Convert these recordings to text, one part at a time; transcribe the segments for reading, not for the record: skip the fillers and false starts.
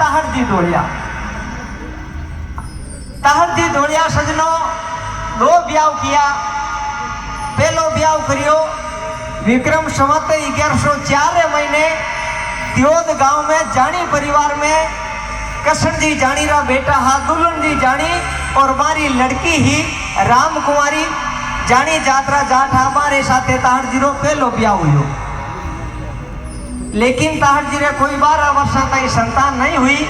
ताहरजी धोलिया। ताहरजी धोलिया सजनो दो ब्याह किया। पहलो ब्याह करियो विक्रम संवत 1104 महीने त्योद गांव में जानी परिवार में कृष्ण जी जानी रा बेटा हा दुल्हन जी जानी और मारी लड़की ही राम कुमारी जानी जात्रा जाट हमारे साथे ताहरजी रो पहलो ब्याह हुयो। लेकिन ताहरजी रे कोई 12 वर्ष तक संतान नहीं हुई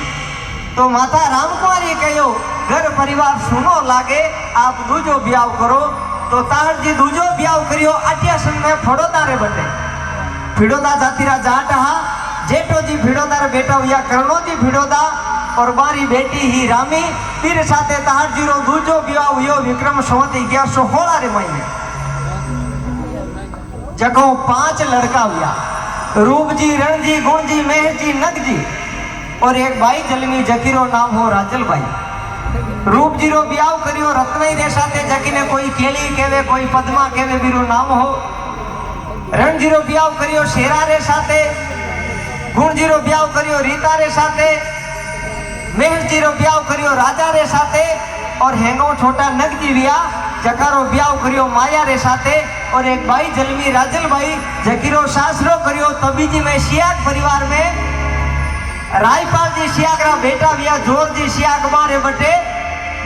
तो माता राम कुमारी कहो घर परिवार सुनो लागे आप दूजो ब्याह करो। तो ताहरजी दूजो ब्याह करियो। अट्यासन में फड़ोदा रे बटे फिड़ोदा जातिरा जाट हा जेठो जी फिड़ोदा रे बेटा हुआ करणो जी फिड़ोदा और मारी बेटी ही रामी तीर साथे ताहरजी रो दूजो ब्याह हुयो विक्रम संवत 1116 रे महीने। जको 5 लड़का हुआ रूप जी रण जी गुण जी मेहर जी नग जी और एक भाई जलमी जकीरो नाम हो राजल भाई। रूप जी रो ब्याह करियो रत्नई रे साथे जकीने कोई केली केवे कोई पद्मा केवे बीरो नाम हो। रण जी रो ब्याह करियो शेरा रे साथे। गुण जी रो ब्याह करियो रीता रे साथे। मेहर जी रो ब्याह करियो राजा रे साथे और हेंगो छोटा नग जी विया जकारो ब्याह करियो माया रे साथे और एक भाई जलमी राजल भाई जकीरो सासरो करियो तभी जी में सियाग परिवार में रायपाल जी सियाग रा बेटा विया जोर जी सियाग मारे बटे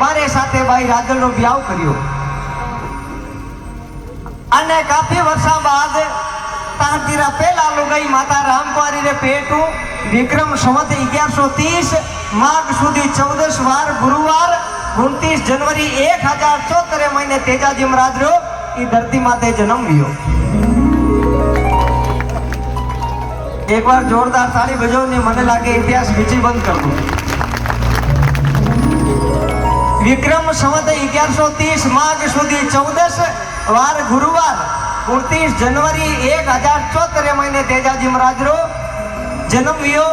मारे साथे भाई राजल रो ब्याह करियो। अने काफी वर्षा बाद ताहरजी रा पहला लुगाई माता राम कुमारी रे पेटू विक्रम संवत 1130 माघ सुधी 14 वार गुरुवार 29 जनवरी 1074 महीने तेजाजी महाराज रो ई धरती माते जन्म लियो। एक बार जोरदार ताली बजाओ ने मने लागे इतिहास बीची बंद कर दो। विक्रम संवत 1130 माघ सुधी 14 वार गुरुवार 29 जनवरी 1074 महीने तेजाजी महाराज रो जन्म लियो।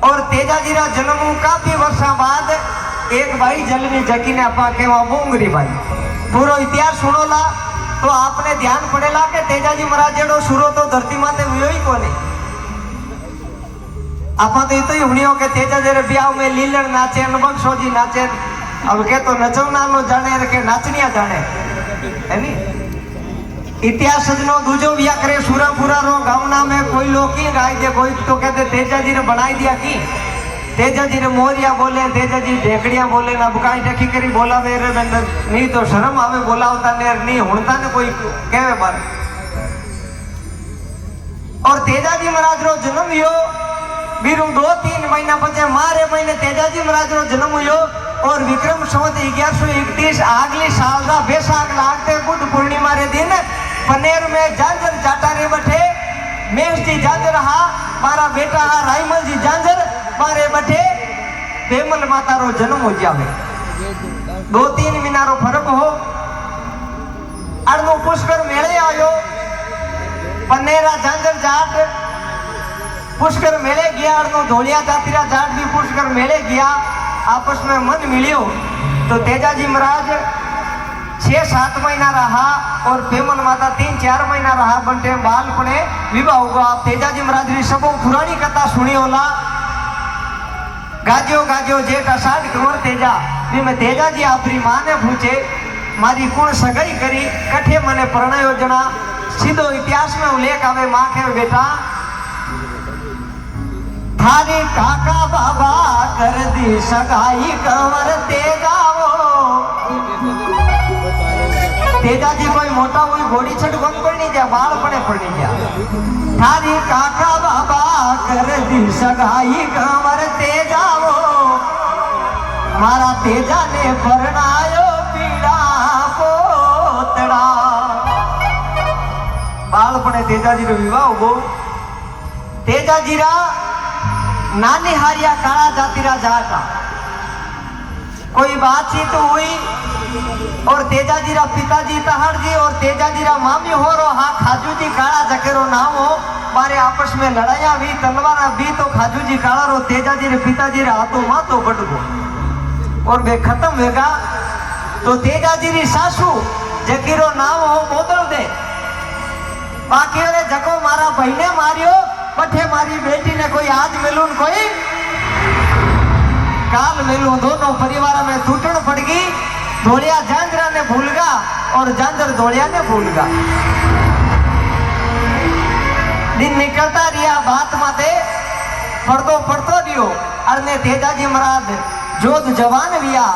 और तेजाजी रा जन्म काफी वर्षा बाद एक भाई जलमी जकी ने अपा केवा बोंगरी भाई पूरा इतिहास सुनोला तो आपने ध्यान पड़ेला के तेजाजी महाराज जेडो सुरो तो धरती माते हुयो ही कोनी। आपा तो इतो ही हुनियो के तेजाजी रे ब्याह में लीलण नाचे अनबक्षो जी नाचे अब के तो नचवना लो जाने रे के नाचनिया जाने है नी। इतिहास सजनो दूजो ब्याह करे सूरापुरा रो गावना में कोई लोग की गाय दे कोई तो कहते तेजाजी ने बनाई दिया की तेजाजी ने मोरिया बोले तेजाजी ढेकड़िया बोले ना बुकाई टकी करी बोला मेरे बंदर नहीं तो शर्म आवे बोलावता ने नहीं हुणता ने कोई कहवे बार। और तेजाजी महाराज रो जन्म हुयो बीरू 2-3 महीना पचे मारे महीने तेजाजी महाराज रो जन्म हुयो। और विक्रम संवत 1131 अगले साल रा बैसाख लागते बुध पूर्णिमा रे दिन पनेर में जांजर जाटा रे बठे मेष जी जांजर हा मारा बेटा हा रायमल जी जांजर मारे बठे पेमल माता रो जन्म हो जावे। 2-3 महीना रो फर्क हो। अड़नो पुष्कर मेले आयो पनेरा जांजर जाट पुष्कर मेले गया। अड़नो धोलिया जातिरा जाट भी पुष्कर मेले गया आपस में मन मिलियो। तो तेजाजी महाराज 6-7 महीना रहा और पेमल माता 3-4 महीना रहा बंटे बाल पड़े विवाह होगा। आप तेजाजी महाराज री सबो पुरानी कथा सुनी होला। गाजो गाजो जेठ अषाढ़ कंवर तेजा भी मैं तेजाजी आपरी मां ने पूछे मारी कुण सगाई करी कठे मने प्रणयो जना। सीधो इतिहास में उल्लेख आवे मां के बेटा थारी काका बाबा कर दी सगाई कंवर तेजावो। तेजाजी कोई मोटा हुई घोड़ी छट बंद पड़नी जा बाल पड़े पड़नी जा। थारी काका बाबा कर दी सगाई कंवर तेजावो मारा तेजा ने परणायो पीड़ा पोतड़ा। बाल पड़े तेजाजी रो विवाह हो। तेजाजी रा नानी हारिया काला जातिरा जाटा कोई बातचीत हुई और तेजाजी रा पिताजी ताहरजी और तेजाजी रा मामी हो रो हा खाजू जी काला जकेरो नाम हो मारे आपस में लड़ाइया भी तलवारा भी तो खाजू जी काला रो तेजाजी रे पिताजी रे हाथों माथो बढ़ गो और वे खत्म होगा। तो तेजाजी री सासू जकीरो नाम हो बोदल दे बाकी रे जको मारा भाई ने मारियो पठे मारी बेटी ने कोई आज मिलूं कोई काल मिलूं। दोनों परिवार में टूटन पड़ गई। धोलिया झांझरा ने भूल गा और झांझर धोलिया ने भूल गा। दिन निकलता रिया बात माते पड़तो रियो। अरने तेजाजी महाराज जोध जवान विया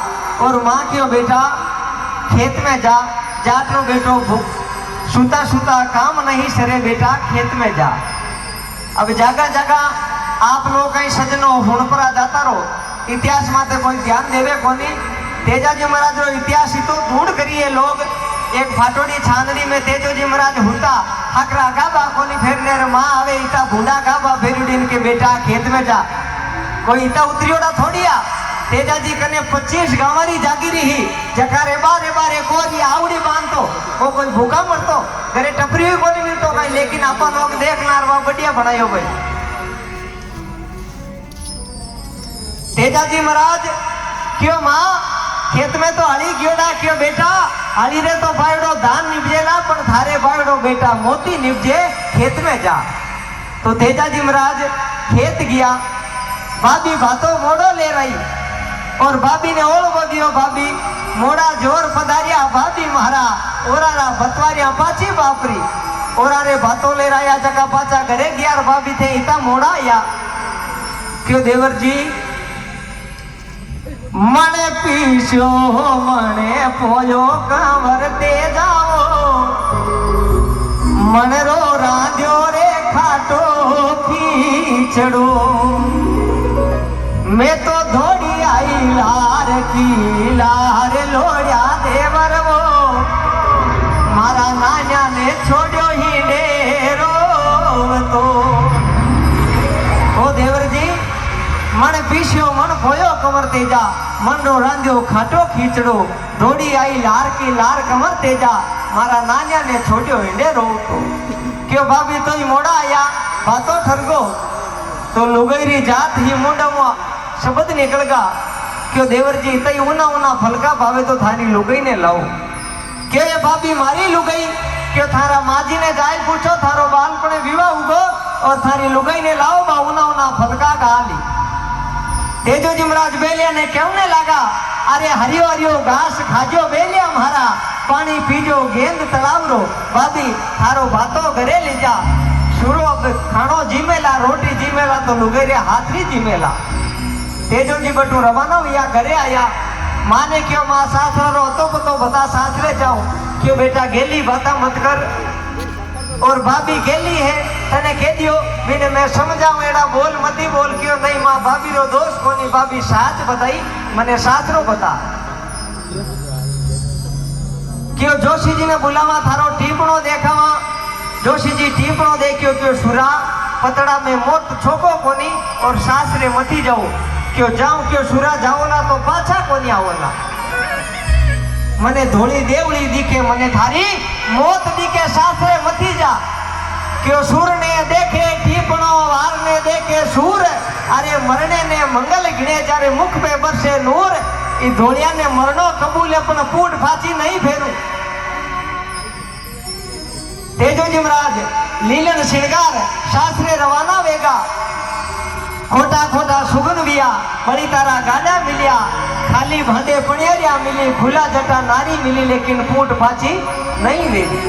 और माँ क्यों बेटा खेत में जा। जाटनो बेटो सूता सूता काम नहीं सरे बेटा खेत में जा। अब जगह जगह आप लोग कहीं सजनो हुणपरा जाता रहो। इतिहास माते कोई ध्यान देवे कोनी। तेजाजी महाराज रो इतिहास तो ढूंढ करिए लोग। एक फाटोड़ी छानड़ी में तेजोजी महाराज होता हकरा गाबा कोनी फेरने रे माँ आवे इता भूडा गाबा फेरुडीन के बेटा खेत में जा। कोई इता उतरियोड़ा थोड़िया। तेजाजी कने 25 गांवारी जागीरी ही जकारे बारे बारे कोरी आवड़ी बांधतो वो कोई भूखा मरतो घरे टपरी भी कोनी मिलतो भाई। लेकिन आपा लोग देखनार वा बढ़िया बनायो भाई। तेजाजी महाराज क्यों माँ खेत में तो हली गयोड़ा क्यों बेटा हली रे तो बायड़ो धान निपजेला पर थारे बायड़ो बेटा मोती निपजे खेत में जा। तो तेजाजी महाराज खेत गया। भाभी भातो मोड़ो ले रही और भाभी ने ओळगो दियो। भाभी मोड़ा जोर पधारिया भाभी महारा ओरारा बतवारिया पाची बापरी ओरारे भातो ले रहा जगह पाचा घरे गया। भाभी थे इता मोड़ा या क्यों देवर जी मने पीछो मने पोयो कांवर दे जाओ मन रो राजो रे खाटो खींचड़ो। मैं तो धोड़ी आई लार की लार लोड़िया देवर वो मारा नान्या ने छोड़ो ही डेरो। तो ओ देवर जी मन पीछो मन पोयो कमर तेजा मन रो रांधियो खाटो खींचड़ो। धोड़ी आई लार की लार कमर तेजा मारा नान्या ने छोड़ो ही डेरो। तो क्यों भाभी तो ही मोड़ा आया बातों ठरगो तो लुगैरी जात ही मुंडा शब्द निकलगा। क्यों देवर जी तई उना उना फलका भावे तो थारी लुगई ने लाओ। क्यों ये भाभी मारी लुगई क्यों थारा माजी ने जाए पूछो थारो बालपणे विवाह उगो और थारी लुगई ने लाओ बा उना उना फलका गाली। तेजोजी महाराज बेलिया ने कहने लगा अरे हरियो हरियो घास खाजो बेलिया मारा पानी पीजो गेंद तलावरो। भाभी थारो भातो घरे ले जा शुरू अब खानो जीमेला रोटी जीमेला तो लुगैरे हाथरी जीमेला। तेजोजी बटू रवाना हुआ घरे आया। माँ ने क्यों माँ सासरा रो तो बता सासरे जाओ। क्यों बेटा गेली बाता मत कर और भाभी गेली है तने कह दियो मैंने मैं समझाऊं एड़ा बोल मती बोल। क्यों नहीं माँ भाभी रो दोस्त कोनी भाभी साच बताई मने सासरो बता। क्यों जोशी जी ने बुलावा थारो टीपणो देखावा। जोशी जी टीपणो देखियो क्यों सुरा पतड़ा में मोट छोको कोनी और सासरे मती जाओ। क्यों जाऊं क्यों सुरा जाओला तो पाछा कोनी आवला। मने धोली देवली दिखे मने थारी मौत दिखे सासरे मती जा। क्यों सूर ने देखे टीपणो वार ने देखे सूर अरे मरने ने मंगल गिणे जारे मुख पे बरसे नूर। ई धोलिया ने मरनो कबूल अपन पूट फाची नहीं फेरू। तेजोजी महाराज लीलन श्रृंगार शास्त्रे रवाना वेगा। खोटा खोटा सुगन विया बड़ी तारा गाड़ा मिलिया खाली भांडे पणियरिया मिली खुला जटा नारी मिली लेकिन पूट फाची नहीं वेगी।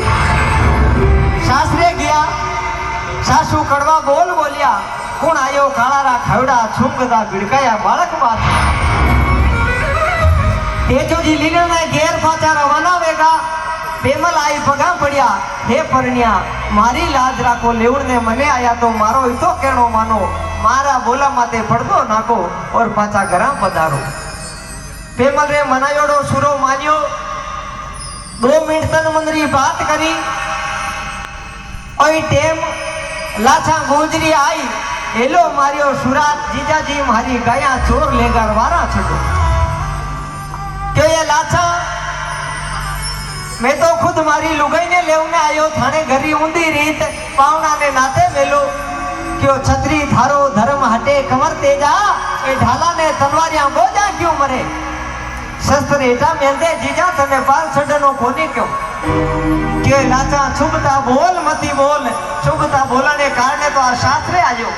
शास्त्रे गया सासू कड़वा बोल बोलिया कौन आयो काळारा खावड़ा छुपदा भिड़काया बालक बात। तेजोजी लीलन ने घेर फाचा रवाना वेगा। पेमल आई पगा पड़िया हे परनिया मारी लाज राखो लेवड़ ने मने आया तो मारो इतो कहनो मानो मारा बोला माते पड़दो नाको और पाचा घरा पधारो। पेमल रे मनायोड़ो सुरो मानियो 2 मिनट तन मंदरी बात करी। ओई टेम लाछा गुजरी आई हेलो मारियो सुरा जीजा जी मारी गाया चोर लेकर वारा छटो। क्यों ये लाछा मैं तो खुद मारी लुगाई ने लेवने आयो थाने घरी ऊंधी रीत पावना ने नाते मेलो। क्यों छतरी थारो धर्म हटे कमर तेजा ए ढाला ने तलवारियां बोजा क्यों मरे। शस्त्र हेठा मेंदे जीजा तने पाल छडनो कोनी क्यों। क्यों लाचा छुपता बोल मती बोल छुपता बोलने कारणे तो आ शास्त्रे आयो।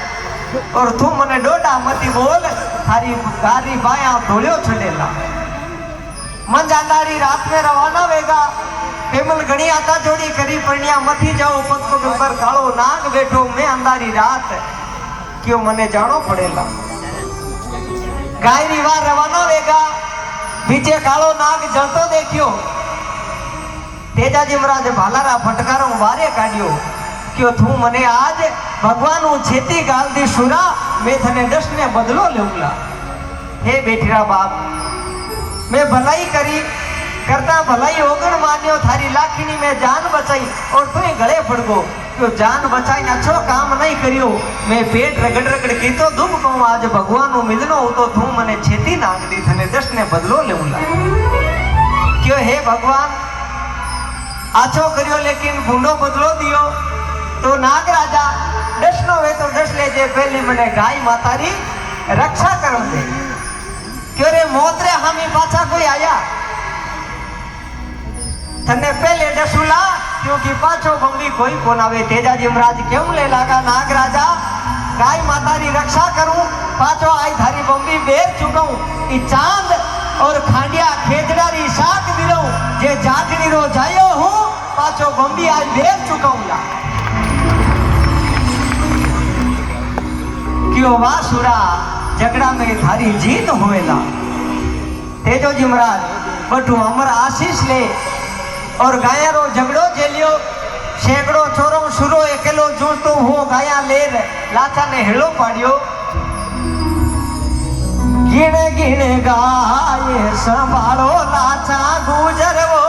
और तू मने डोडा मती बोल थारी गारी बाया धोलियो छडेला मन जानदारी रात में रवाना वेगा पेमल घणी आता जोड़ी करी पड़िया मथी जाओ पग पग पर कालो नाग बैठो मैं अंधारी रात क्यों मने जानो पड़ेला गायरी वार रवाना वेगा पीछे कालो नाग जलतो देखियो तेजाजी महाराज भालारा फटकारो वारे काढ्यो क्यों तू मने आज भगवान छेती गाल दी शुरा मैं थने दस ने बदलो लेऊंगा हे बेटीरा बाप मैं भलाई करी करता भलाई ओगण मान्यो थारी लाखीनी में जान बचाई और तू गले पड़ गो क्यों जान बचाई अच्छो काम नहीं करियो मैं पेट रगड़ रगड़ की तो दुख कहूं आज भगवान नु मिलनो हो तो तू मने छेती नाग दी थने दस ने बदलो लेऊंगा क्यों हे भगवान आछो करियो लेकिन भूंडो बदलो दियो तो नाग राजा दस नो वे तो दस ले जे पहली मने गाय मातारी रक्षा कर दे क्यों रे मोतरे हम पाछा कोई आया थने पहले दसुला क्योंकि पाछो बंबी कोई कोन आवे तेजाजी महाराज क्यों ले लागा नाग राजा गाय मातारी रक्षा करूं पाछो आई थारी बंबी बेर चुकाऊं ई चांद और खांडिया खेजड़ारी शाक दिलो जे जाटनी रो जायो हूं पाछो बंबी आज बेर चुकाऊंगा क्यों वासुरा झगड़ा में थारी जीत होवेला तेजोजी महाराज बटू अमर आशीष ले और गाया रो झगड़ो झेलियो शेकड़ो छोरो सुरो अकेलो जुड़तो हो गाया लेर लाचा ने हेलो पाड़ियो गिण गिण गाये संभालो लाचा गुजरवो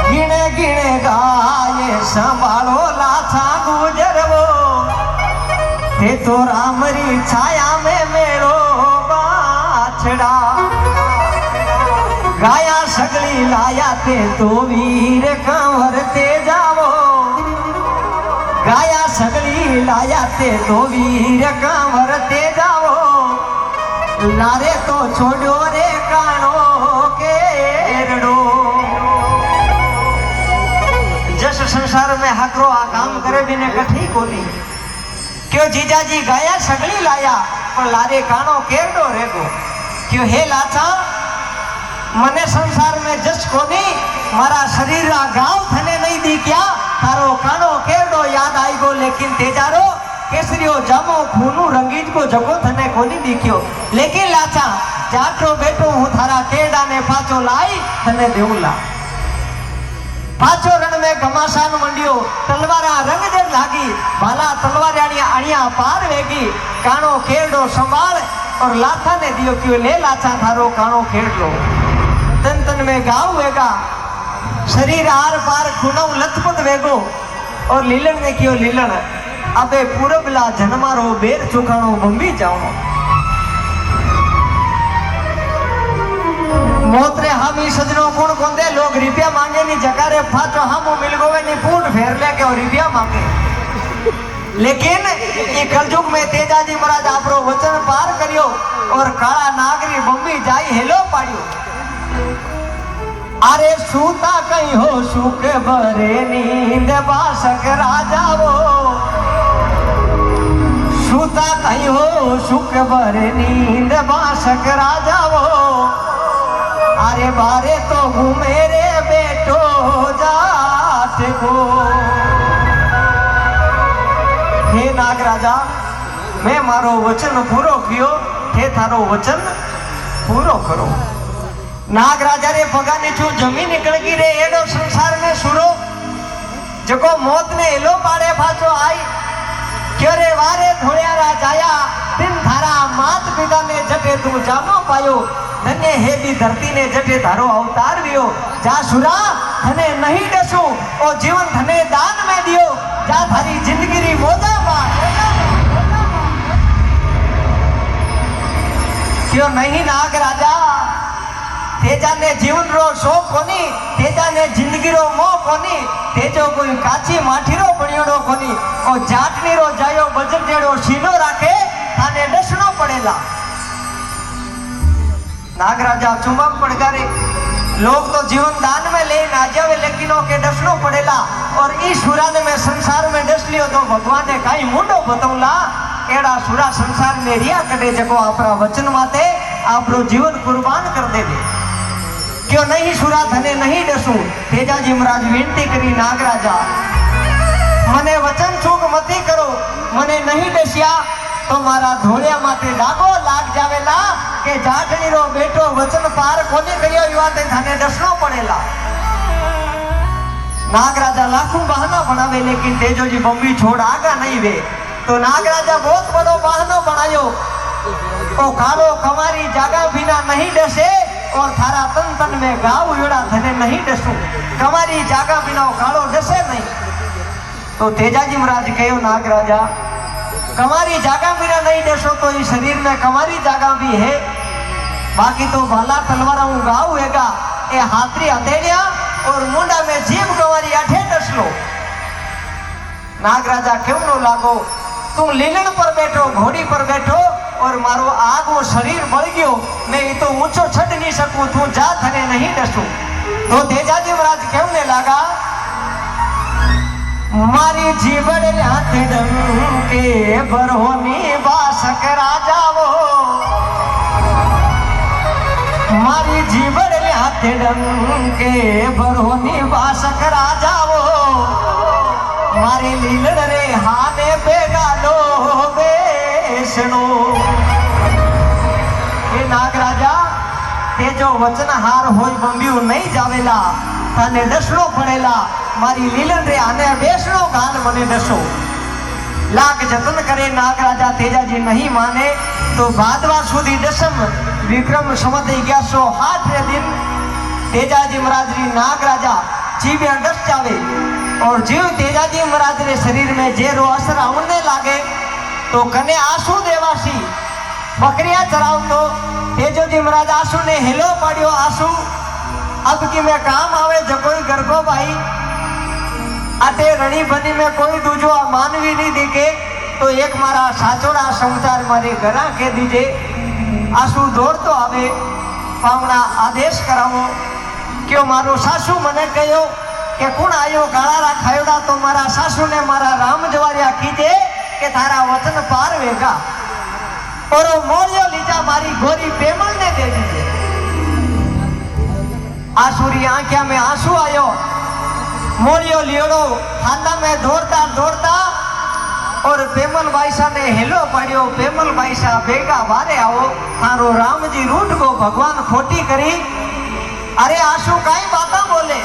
गिण गिण गाये संभालो लाचा गुजरवो ते तो रामरी छाया में मेरो बाछड़ा गाया सगली लाया ते तो वीर कंवर ते जावो गाया सगली लाया ते तो वीर कंवर ते जावो लारे तो छोड़ो रे कानो केरड़ो जस संसार में हकरो आ काम करे बिने कठी कोनी क्यों जीजाजी गाया सगली लाया पर लारे कानो केरड़ो रेगो क्यों हे लाचा मने संसार में जस कोनी मारा शरीर रा गांव थने नहीं दी क्या तारो कानो केरडो याद आई गो लेकिन तेजारो केसरियो जामो खूनू रंगीज को जगो थने कोनी दिख्यो लेकिन लाचा जाटो बेटो हूं थारा केरडा ने पाछो लाई थने देऊला पाछो रण में घमासान मंडियो तलवारा रंग जड़ लागी भाला तलवारानी अणिया पार वेगी कानो केरडो संभाल और लाथा ने दियो क्यों ले लाचा थारो कानो केरडो तन तन में गाँव वेगा शरीर आर पार खुनव लथपथ वेगो और लीलन ने क्यों लीलन अबे पूरबला जन्मारो बेर चुकाणो बंबी जाओ मोतरे हामी सजनो कोण कोंदे लोग रुपया मांगे नी जगारे फाचो हमो मिल गोवे नी फूट फेर ले के रुपया मांगे लेकिन ये कलयुग में तेजाजी महाराज आपरो वचन पार करियो और काला नागरी बंबी जाई हेलो पाड़ियो अरे सूता कहीं हो सुख भरे नींद बासक राजा वो सूता कहीं हो सुख भरे नींद बासक राजा वो अरे बारे तो घूमे रे बेटो जाट को हे नाग राजा मैं मारो वचन पूरो कियो हे थारो वचन पूरो करो नाग राजा रे पगा ने छू जमीन निकल गई रे एडो संसार में सुरो जको मौत ने एलो पाड़े फाचो आई क्यों रे वारे धोलिया रा जाया दिन थारा मात पिता ने जटे तू जानो पायो धन्य हे भी धरती ने जटे थारो अवतार दियो जा सुरा थने नहीं डसू और जीवन थने दान में दियो जा थारी जिंदगी री मोजा बा क्यों नहीं नाग राजा तेजा ने जीवन रो शोक कोनी तेजा ने जिंदगी रो मोह कोनी तेजो कोई काची माठी रो बणियोड़ो कोनी और जाटनी रो जायो बजर जेड़ो सीनो राखे थाने डसनो पड़ेला नागराजा चुंबक पड़गारे लोग तो जीवन दान में ले ना जावे लेकिन ओके डसनो पड़ेला और ई सुरा ने मैं संसार में डस लियो तो भगवान ने काई मुंडो बतौला एड़ा सुरा संसार में रिया कटे जको आपरा वचन माते आपरो जीवन कुर्बान कर देवे क्यों नहीं सुरा धने नहीं डसू तेजाजी महाराज विनती करी नागराजा मने वचन चूक मती करो मने नहीं डसिया तो मारा धोलिया माते डागो लाग जावेला के जाटनी रो बेटो वचन पार कोने करियो युवाते थाने डसनो पड़ेला। नागराजा लाखों बहाना बनावे लेकिन तेजोजी बम्बी छोड़ आगा नहीं वे तो नागराजा बहुत बड़ो बहानो बनायो ओ कालो कमारी जागा बिना नहीं डसे और थारा तन तन में गाव उड़ा धने नहीं डसू कमारी जागा बिना कालो डसे नहीं तो तेजाजी महाराज कहो नागराजा कमारी जागा बिना नहीं डसो तो इस शरीर में कमारी जागा भी है बाकी तो भाला तलवारा गाव हैगा ए हाथरी हथेलिया और मुंडा में जीव कमारी आठे डस लो। नागराजा क्यों नो लागो तुम लीलन पर बैठो घोड़ी पर बैठो और मारो आग वो शरीर बढ़ गयो मैं ये तो ऊंचो छड़ नहीं सकूं तू जा थने नहीं डसू तो तेजाजी महाराज क्यों ने लागा मारी जीवड़ हाथ डंके बरहोनी बासक राजावो मारी जीवड़ हाथ डंके बरहोनी बासक राजावो मारी लीलड़ रे हाने बेगालो बेसनो ये नागराजा तेजो वचन हार होई बंबियो नहीं जावेला थाने डसनो पड़ेला मारी लीलन रे आने बेसनो गाल मने डसो लाख जतन करे नागराजा तेजाजी नहीं माने तो भादवा सुधी दसम विक्रम संवत 1108 रे दिन तेजाजी महाराज री नागराजा जीव डस जावे और जीव तेजाजी महाराज रे शरीर में जेरो असर आने लागे तो कने आंसू देवासी बकरियां चराव तो तेजोजी महाराज आंसू ने हेलो पाड़ियो आंसू अब की में काम आवे जो कोई गरगो भाई आते रणी बनी में कोई दूजो मानवी नहीं दिखे तो एक मारा साचोड़ा समाचार मारे घरा के दीजे आंसू दौड़ तो आवे पावना आदेश करावो क्यों मारो सासू मने कहो के कुण आयो गाड़ा खायोड़ा तो मारा सासू ने मारा राम जवारिया कीजे के थारा वचन पार वेगा और वो मोड़ियो लीजा मारी गोरी पेमल ने दे दीजिए आंसुरी आंखिया में आंसू आयो मोड़ियो लियोड़ो थाला में दौड़ता दौड़ता और पेमल बाईसा ने हेलो पड़ियो पेमल बाईसा बेगा बारे आओ थारो राम जी रूट को भगवान खोटी करी अरे आंसू काई बाता बोले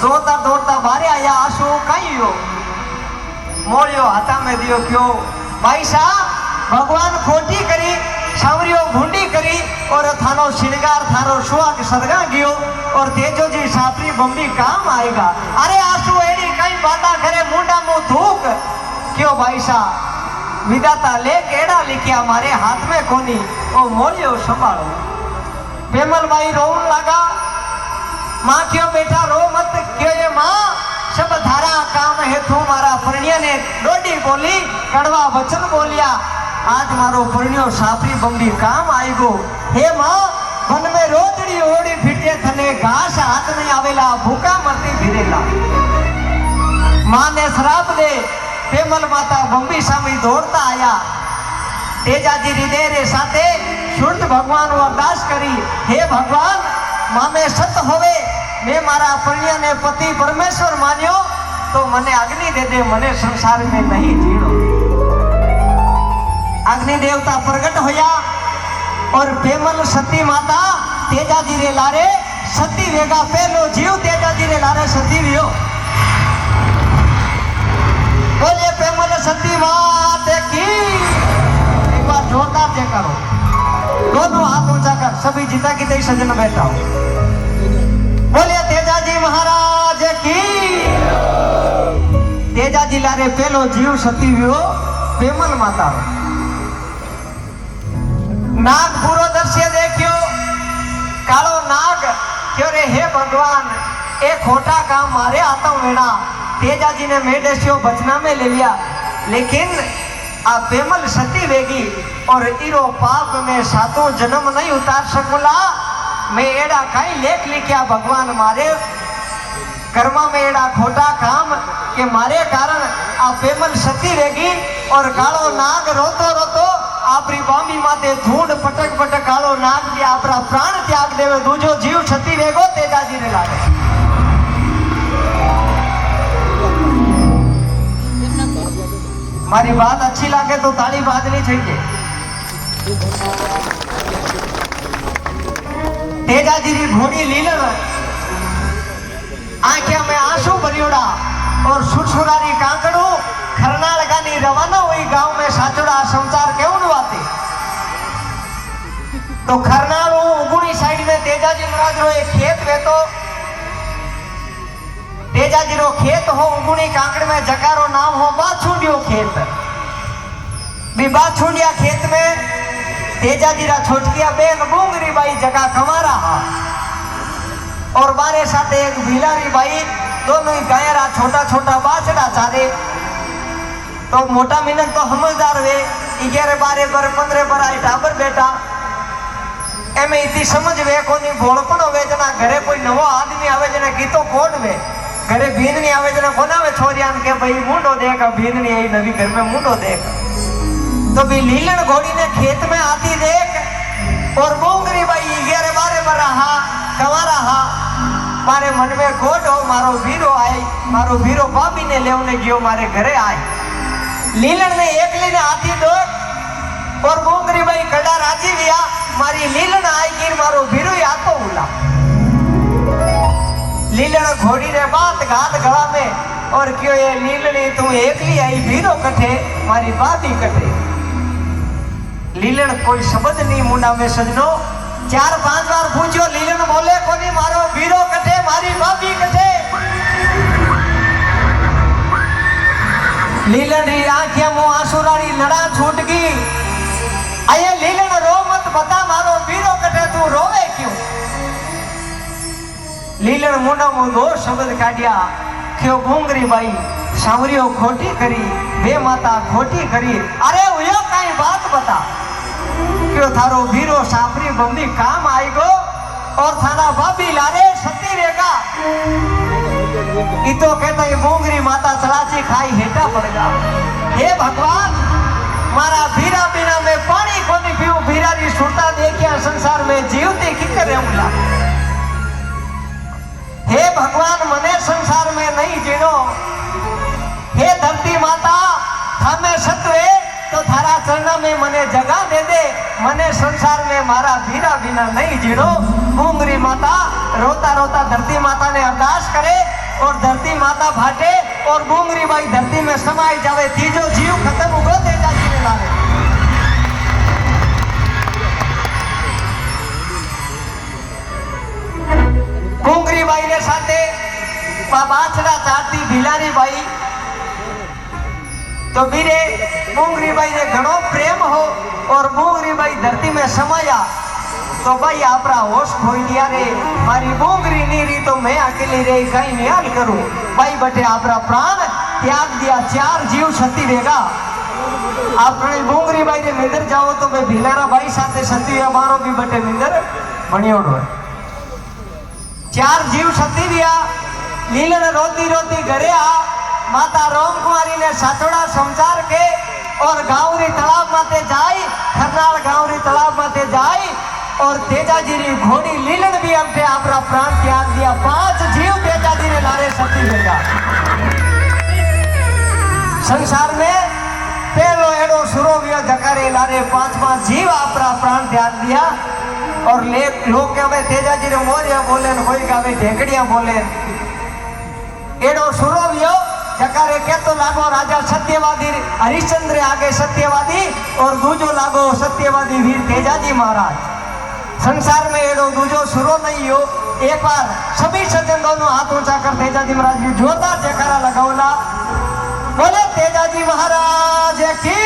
दौड़ता दौड़ता बारे आया आंसू काई हो मोड़ियो हाथा में दियो क्यों बाईसा भगवान खोटी करी सावरियो भूंडी करी और थानो श्रृंगार थारो सुहाग सदगा गयो और तेजो जी सापरी बम्बी काम आएगा अरे आंसू एड़ी कई बाता करे मुंडा मुंह थूक क्यों भाई साहब विदाता ले केड़ा लिखिया हमारे हाथ में कोनी ओ मोलियो संभालो पेमल भाई रोन लगा माँ क्यों बेटा रो मत क्यों ये माँ सब धारा काम है तू मारा प्रणिया ने डोडी बोली कड़वा वचन बोलिया आज मारो पुण्यो सापरी बम्बी काम आएगो हे माँ वन में रोजड़ी ओड़ी फिटे थने घास हाथ नहीं आवेला भूखा मरती फिरेला माँ ने श्राप दे पेमल माता बम्बी सामी दौड़ता आया तेजाजी हृदय रे साथे शुद्ध भगवान अरदास करी हे भगवान माँ में सत होवे मैं मारा पुण्य ने पति परमेश्वर मान्यो तो मने अग्नि दे दे मने संसार में नहीं जीड़ो अग्नि देवता प्रकट होया और पेमल सती माता तेजाजी रे लारे सती वेगा पहलो जीव तेजाजी रे लारे सती वियो बोले पेमल सती माता की एक बार जोरदार जय करो दोनों हाथ ऊंचा कर सभी जीता की तेई सजन बैठा हो बोले तेजाजी महाराज की तेजाजी लारे पहलो जीव सती वियो पेमल माता नाग पूरो दर्श्य देखियो कालो नाग क्यों रे हे भगवान एक खोटा काम मारे आता हूँ वेड़ा तेजाजी ने मेडेशियो बचना में ले लिया लेकिन आप पेमल सती वेगी और इरो पाप में सातों जन्म नहीं उतार सकूला मैं एड़ा कई लेख लिखिया भगवान मारे कर्मा में एड़ा खोटा काम के मारे कारण आ पेमल सती रहेगी और कालो नाग रोतो रोतो आपरी बांबी माते धूंड पटक पटक कालो नाग भी आपरा प्राण त्याग देवे दूजो जीव सती रहेगो तेजाजी ने लागे। मारी बात अच्छी लागे तो ताली बाजनी चाहिए। तेजाजी की घोड़ी लीलन आंखिया में आंसू भरियोड़ा और सुरसुरारी कांकड़ू खरनाल गानी रवाना हुई गांव में साचोड़ा समाचार केवल आते तो खरनाल उगुनी साइड में तेजाजी महाराज रो एक खेत वे तो तेजाजी रो खेत हो उगुनी कांकड़ में जकारो नाम हो बाछुंडियो खेत भी बाछुंडिया खेत में तेजाजी रा छोटकिया बेन बुंगरी बाई जगह कमारा और बारे साथ एक भीलारी बाई दोनों ही गायरा छोटा छोटा बाछड़ा चारे तो मोटा मिनक तो समझदार वे 11 12 पर 15 पर आई टाबर बेटा एम इतनी समझ वे कोनी भोळपण होवे जना घरे कोई नवो आदमी आवे जना गीतो कोड वे घरे भींदनी आवे जना कोना वे छोरियान के भाई मुंडो देख भींदनी आई नवी घर में मुंडो देख तो भी लीलन घोड़ी ने खेत में आती देख और बोंगरी भाई 11 12 पर रहा कवा रहा मारे मन में खोट हो मारो वीरो आई मारो वीरो भाभी ने लेवने गयो मारे घरे आई लीलन ने एकली ने आती दो और बोंगरी भाई कड़ा राजी लिया मारी लीलन आई गिर मारो वीरो या तो उला लीलन घोड़ी ने बात घात गला में और क्यों ये लीलनी तू एकली आई वीरो कठे मारी भाभी कठे लीलन कोई शब्द नहीं मुंडा में सजनो 4-5 बार पूछो लीलन बोले कोनी मारो वीरो कठे मारी भाभी कठे लीलन री आंखिया मो आंसुरारी नड़ा छूट गई आये लीलन रो मत बता मारो वीरो कठे तू रोवे क्यों लीलन मुंडा मो दो शब्द काढ़िया क्यों भूंगरी बाई सावरियो खोटी करी बे माता खोटी करी अरे उयो काई बात बता क्यों थारो वीरो सापरी बंदी काम आई गो और थाना भाभी लारे सती रहेगा इतो कहता ये बोंगरी माता चलाची खाई हेटा पड़ेगा हे भगवान मारा वीरा बिना में पानी कोनी पीऊ वीरा री सुरता देखिया संसार में जीवती किकर रहूंगा हे भगवान मने संसार में नहीं जीनो हे धरती माता थामे सत्वे तो थारा चरण में मने जगह दे दे मने संसार में मारा वीरा बिना नहीं जीनो भूंगरी माता रोता रोता धरती माता ने अरदास करे और धरती माता भाटे और भूंगरी बाई धरती में समाई जावे तीजो जीव खत्म उगो तेजाजी ने लावे भूंगरी बाई ने साथे बाछड़ा चाटती भीलारी बाई तो बीरे भूंगरी बाई ने घणो प्रेम हो और भूंगरी बाई धरती में समाया तो भाई आपरा होश खोई दिया रे मारी भूंगरी नी री तो मैं अकेली रे कहीं न्याल करूं भाई बटे आपरा प्राण त्याग दिया 4 जीव सती रहेगा आप भूंगरी बाई ने निंदर जाओ तो मैं भीलारा बाई साथे सती हमारो भी बटे निंदर बनियोड़ो 4 जीव सती दिया लीलन रोती रोती घरे आ माता रोम कुमारी ने साचोड़ा समाचार के और गांवरी तालाब माते जाई खरनाल गांवरी तालाब माते जाई और तेजाजी री घोड़ी लीलन भी हमसे आपरा प्राण त्याग दिया 5 जीव तेजाजी ने लारे सती देगा संसार में पहलो एडो सुरोवियो जकारे लारे 5 जीव आपरा प्राण त्याग दिया और लोग क्या भाई तेजाजी रे मोरिया बोले कोई का भाई ढेकड़िया बोले एडो सुरोवियो जकारे के तो लागो राजा सत्यवादी हरिश्चंद्र आगे सत्यवादी और दूजो लागो सत्यवादी वीर तेजाजी महाराज संसार में एडो दूजो सुरो नहीं हो एक बार सभी सज्जन दोनों हाथ ऊंचा कर तेजाजी महाराज की जोरदार जयकारा लगाओला बोले तेजाजी महाराज की